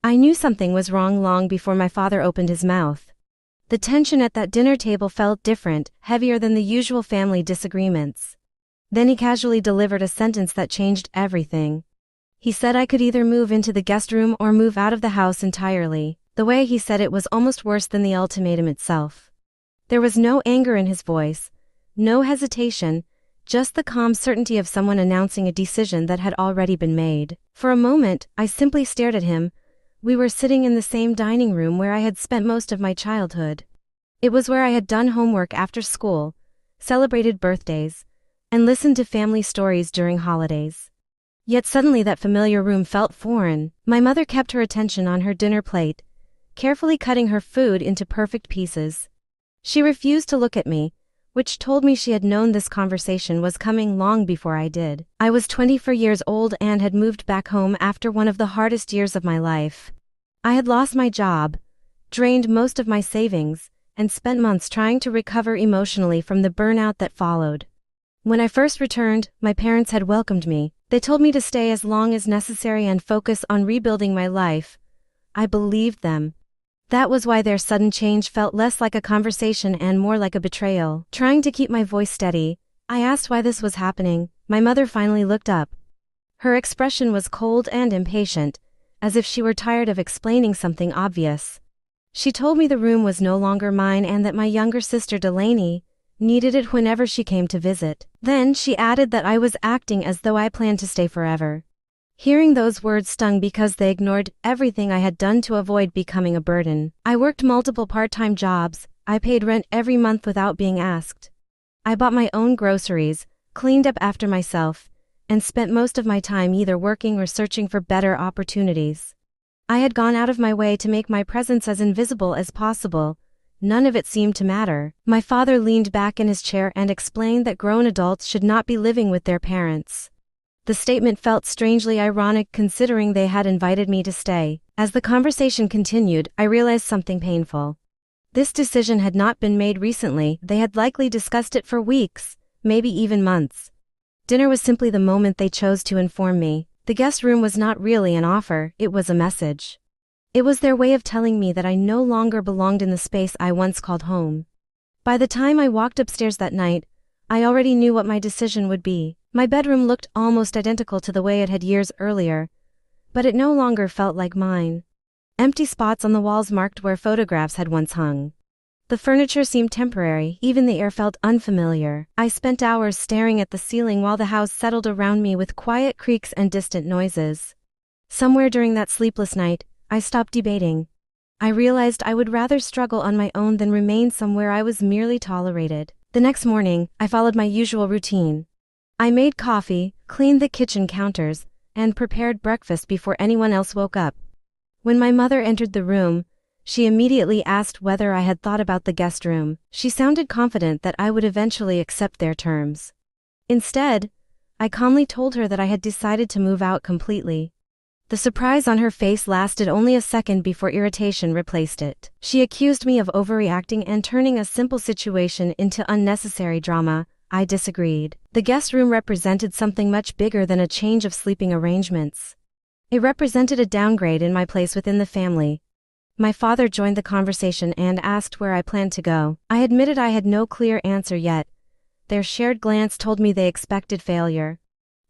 I knew something was wrong long before my father opened his mouth. The tension at that dinner table felt different, heavier than the usual family disagreements. Then he casually delivered a sentence that changed everything. He said I could either move into the guest room or move out of the house entirely. The way he said it was almost worse than the ultimatum itself. There was no anger in his voice, no hesitation, just the calm certainty of someone announcing a decision that had already been made. For a moment, I simply stared at him. We were sitting in the same dining room where I had spent most of my childhood. It was where I had done homework after school, celebrated birthdays, and listened to family stories during holidays. Yet suddenly that familiar room felt foreign. My mother kept her attention on her dinner plate, carefully cutting her food into perfect pieces. She refused to look at me, which told me she had known this conversation was coming long before I did. I was 24 years old and had moved back home after one of the hardest years of my life. I had lost my job, drained most of my savings, and spent months trying to recover emotionally from the burnout that followed. When I first returned, my parents had welcomed me. They told me to stay as long as necessary and focus on rebuilding my life. I believed them. That was why their sudden change felt less like a conversation and more like a betrayal. Trying to keep my voice steady, I asked why this was happening. My mother finally looked up. Her expression was cold and impatient, as if she were tired of explaining something obvious. She told me the room was no longer mine and that my younger sister Delaney needed it whenever she came to visit. Then she added that I was acting as though I planned to stay forever. Hearing those words stung because they ignored everything I had done to avoid becoming a burden. I worked multiple part-time jobs, I paid rent every month without being asked. I bought my own groceries, cleaned up after myself, and spent most of my time either working or searching for better opportunities. I had gone out of my way to make my presence as invisible as possible. None of it seemed to matter. My father leaned back in his chair and explained that grown adults should not be living with their parents. The statement felt strangely ironic considering they had invited me to stay. As the conversation continued, I realized something painful. This decision had not been made recently. They had likely discussed it for weeks, maybe even months. Dinner was simply the moment they chose to inform me. The guest room was not really an offer, it was a message. It was their way of telling me that I no longer belonged in the space I once called home. By the time I walked upstairs that night, I already knew what my decision would be. My bedroom looked almost identical to the way it had years earlier, but it no longer felt like mine. Empty spots on the walls marked where photographs had once hung. The furniture seemed temporary, even the air felt unfamiliar. I spent hours staring at the ceiling while the house settled around me with quiet creaks and distant noises. Somewhere during that sleepless night, I stopped debating. I realized I would rather struggle on my own than remain somewhere I was merely tolerated. The next morning, I followed my usual routine. I made coffee, cleaned the kitchen counters, and prepared breakfast before anyone else woke up. When my mother entered the room, she immediately asked whether I had thought about the guest room. She sounded confident that I would eventually accept their terms. Instead, I calmly told her that I had decided to move out completely. The surprise on her face lasted only a second before irritation replaced it. She accused me of overreacting and turning a simple situation into unnecessary drama. I disagreed. The guest room represented something much bigger than a change of sleeping arrangements. It represented a downgrade in my place within the family. My father joined the conversation and asked where I planned to go. I admitted I had no clear answer yet. Their shared glance told me they expected failure.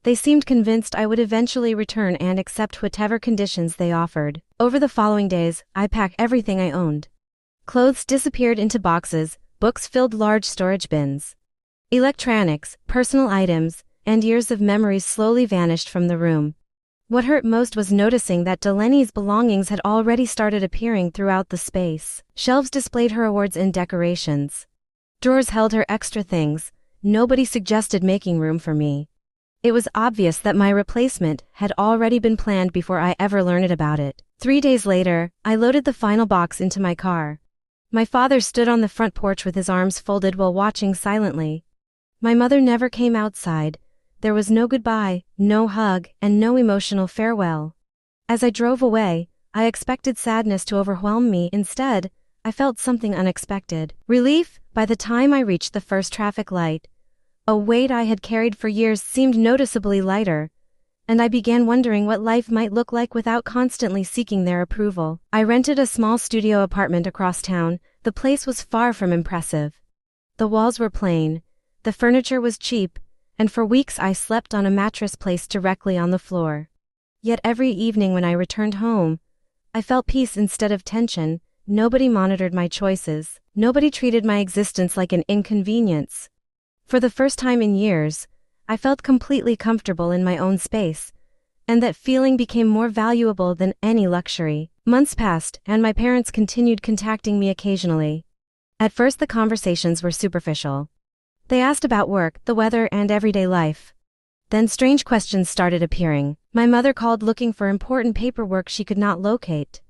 They seemed convinced I would eventually return and accept whatever conditions they offered. Over the following days, I packed everything I owned. Clothes disappeared into boxes, books filled large storage bins. Electronics, personal items, and years of memories slowly vanished from the room. What hurt most was noticing that Delaney's belongings had already started appearing throughout the space. Shelves displayed her awards and decorations. Drawers held her extra things. Nobody suggested making room for me. It was obvious that my replacement had already been planned before I ever learned about it. 3 days later, I loaded the final box into my car. My father stood on the front porch with his arms folded while watching silently. My mother never came outside. There was no goodbye, no hug, and no emotional farewell. As I drove away, I expected sadness to overwhelm me. Instead, I felt something unexpected. Relief. By the time I reached the first traffic light, a weight I had carried for years seemed noticeably lighter. and I began wondering what life might look like without constantly seeking their approval. I rented a small studio apartment across town. The place was far from impressive. The walls were plain, the furniture was cheap, and for weeks I slept on a mattress placed directly on the floor. Yet every evening when I returned home, I felt peace instead of tension. Nobody monitored my choices. Nobody treated my existence like an inconvenience. For the first time in years, I felt completely comfortable in my own space, and that feeling became more valuable than any luxury. Months passed, and my parents continued contacting me occasionally. At first the conversations were superficial. They asked about work, the weather, and everyday life. Then strange questions started appearing. My mother called looking for important paperwork she could not locate.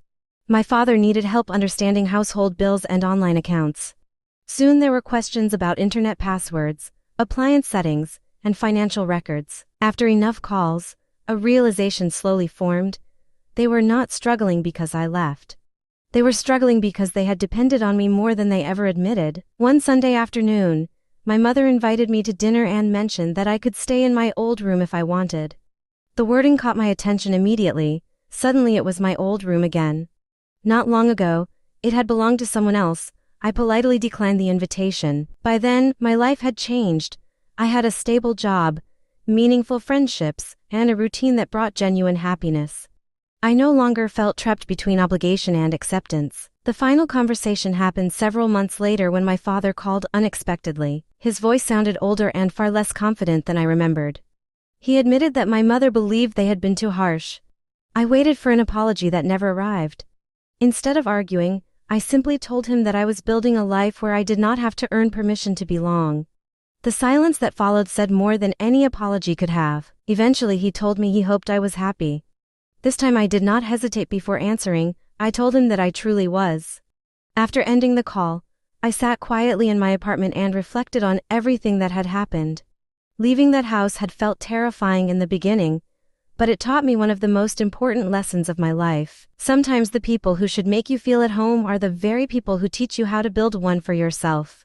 My father needed help understanding household bills and online accounts. Soon there were questions about internet passwords, appliance settings, and financial records. After enough calls, a realization slowly formed. They were not struggling because I left. They were struggling because they had depended on me more than they ever admitted. One Sunday afternoon, my mother invited me to dinner and mentioned that I could stay in my old room if I wanted. The wording caught my attention immediately. Suddenly it was my old room again. Not long ago, it had belonged to someone else. I politely declined the invitation. By then, my life had changed. I had a stable job, meaningful friendships, and a routine that brought genuine happiness. I no longer felt trapped between obligation and acceptance. The final conversation happened several months later when my father called unexpectedly. His voice sounded older and far less confident than I remembered. He admitted that my mother believed they had been too harsh. I waited for an apology that never arrived. Instead of arguing, I simply told him that I was building a life where I did not have to earn permission to belong. The silence that followed said more than any apology could have. Eventually he told me he hoped I was happy. This time I did not hesitate before answering. I told him that I truly was. After ending the call, I sat quietly in my apartment and reflected on everything that had happened. Leaving that house had felt terrifying in the beginning, but it taught me one of the most important lessons of my life. Sometimes the people who should make you feel at home are the very people who teach you how to build one for yourself.